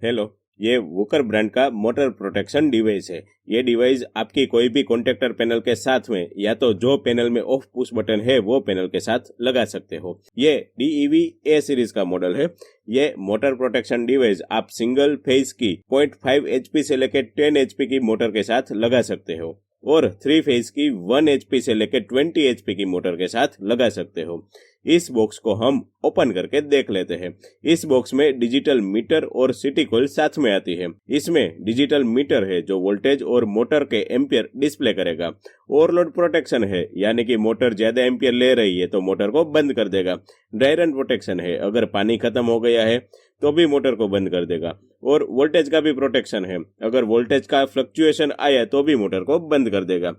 Hello, ये वोकर brand का motor protection device है। ये डिवाइस आपकी कोई भी कॉन्टेक्टर पैनल के साथ में या तो जो पैनल में ऑफ पुश बटन है वो पैनल के साथ लगा सकते हो। ये DEV A सीरीज का मॉडल है। ये मोटर प्रोटेक्शन डिवाइस आप सिंगल फेज की 0.5 HP से लेकर 10 HP की मोटर के साथ लगा सकते हो और 3 फेज की 1 HP से लेकर 20 HP की मोटर के साथ लगा सकते हो। इस बॉक्स को हम ओपन करके देख लेते हैं। इस बॉक्स में डिजिटल मीटर और सिटी कॉइल साथ में आती है। इसमें डिजिटल मीटर है जो वोल्टेज और मोटर के एम्पियर डिस्प्ले करेगा। ओवरलोड प्रोटेक्शन है, यानी कि मोटर ज्यादा एम्पियर ले रही है तो मोटर को बंद कर देगा। ड्राई रन प्रोटेक्शन है, अगर पानी खत्म हो गया है तो भी मोटर को बंद कर देगा। और वोल्टेज का भी प्रोटेक्शन है, अगर वोल्टेज का फ्लक्चुएशन आया तो भी मोटर को बंद कर देगा।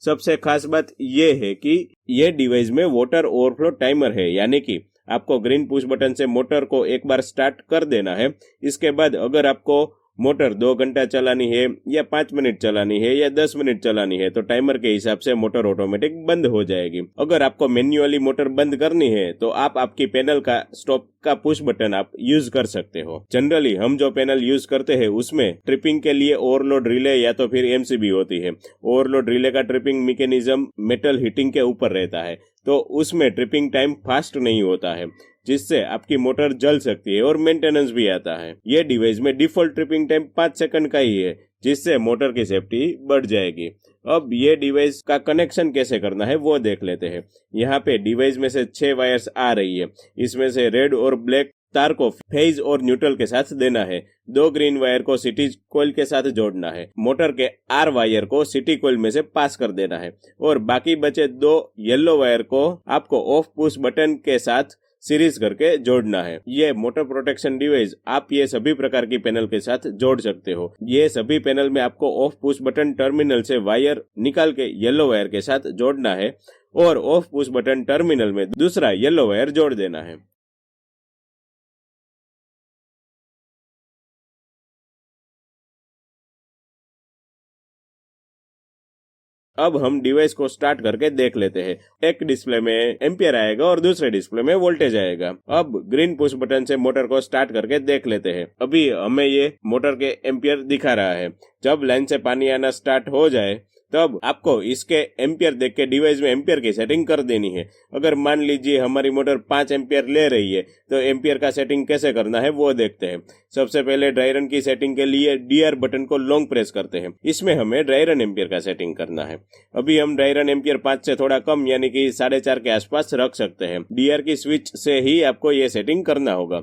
सबसे खास बात यह है कि ये डिवाइस में वाटर ओवरफ्लो टाइमर है, यानी कि आपको ग्रीन पुश बटन से मोटर को एक बार स्टार्ट कर देना है। इसके बाद अगर आपको मोटर 2 घंटा चलानी है या 5 मिनट चलानी है या 10 मिनट चलानी है तो टाइमर के हिसाब से मोटर ऑटोमेटिक बंद हो जाएगी। अगर आपको मैन्युअली मोटर बंद करनी है तो आप आपकी पैनल का स्टॉप का पुश बटन आप यूज कर सकते हो। जनरली हम जो पैनल यूज करते हैं उसमें ट्रिपिंग के लिए ओवरलोड रिले या तो फिर MCB होती है। ओवरलोड रिले का ट्रिपिंग मैकेनिज्म मेटल हीटिंग के ऊपर रहता है, तो उसमें ट्रिपिंग टाइम फास्ट नहीं होता है, जिससे आपकी मोटर जल सकती है और मेंटेनेंस भी आता है। ये डिवाइस में डिफॉल्ट ट्रिपिंग टाइम 5 सेकंड का ही है, जिससे मोटर की सेफ्टी बढ़ जाएगी। अब ये डिवाइस का कनेक्शन कैसे करना है वो देख लेते हैं। यहाँ पे डिवाइस में से 6 वायर्स आ रही है। इसमें से रेड और ब्लैक तार को फेज और न्यूट्रल के साथ देना है। 2 ग्रीन वायर को सिटी कॉइल के साथ जोड़ना है। मोटर के R वायर को सिटी कॉइल में से पास कर देना है और बाकी बचे 2 येलो वायर को आपको ऑफ पुश बटन के साथ सीरीज करके जोड़ना है। ये मोटर प्रोटेक्शन डिवाइस आप ये सभी प्रकार की पैनल के साथ जोड़ सकते हो। ये सभी पैनल में आपको ऑफ पुश बटन टर्मिनल से वायर निकाल के येलो वायर के साथ जोड़ना है और ऑफ पुश बटन टर्मिनल में दूसरा येलो वायर जोड़ देना है। अब हम डिवाइस को स्टार्ट करके देख लेते हैं। एक डिस्प्ले में एम्पियर आएगा और दूसरे डिस्प्ले में वोल्टेज आएगा। अब ग्रीन पुश बटन से मोटर को स्टार्ट करके देख लेते हैं। अभी हमें ये मोटर के एम्पियर दिखा रहा है। जब लाइन से पानी आना स्टार्ट हो जाए तब आपको इसके एम्पियर देख के डिवाइस में एम्पियर की सेटिंग कर देनी है। अगर मान लीजिए हमारी मोटर 5 एम्पियर ले रही है तो एम्पियर का सेटिंग कैसे करना है वो देखते हैं। सबसे पहले ड्राई रन की सेटिंग के लिए DR बटन को लॉन्ग प्रेस करते हैं। इसमें हमें ड्राई रन एम्पियर का सेटिंग करना है। अभी हम ड्राई रन एम्पियर 5 से थोड़ा कम यानी कि 4.5 के आसपास रख सकते हैं। DR की स्विच से ही आपको ये सेटिंग करना होगा।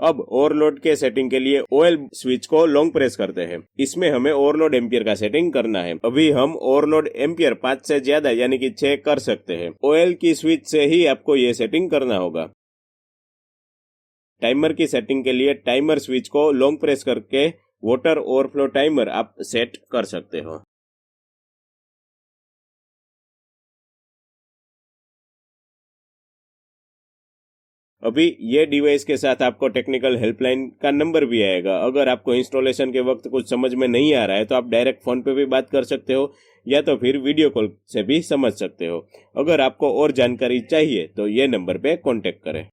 अब ओवरलोड के सेटिंग के लिए OL स्विच को लॉन्ग प्रेस करते हैं। इसमें हमें ओवरलोड एम्पियर का सेटिंग करना है। अभी हम ओवरलोड एम्पियर 5 से ज्यादा यानी कि 6 कर सकते हैं। OL की स्विच से ही आपको ये सेटिंग करना होगा। टाइमर की सेटिंग के लिए टाइमर स्विच को लॉन्ग प्रेस करके वाटर ओवरफ्लो टाइमर आप सेट कर सकते हो। अभी ये डिवाइस के साथ आपको टेक्निकल हेल्पलाइन का नंबर भी आएगा। अगर आपको इंस्टॉलेशन के वक्त कुछ समझ में नहीं आ रहा है तो आप डायरेक्ट फोन पे भी बात कर सकते हो या तो फिर वीडियो कॉल से भी समझ सकते हो। अगर आपको और जानकारी चाहिए तो ये नंबर पे कांटेक्ट करें।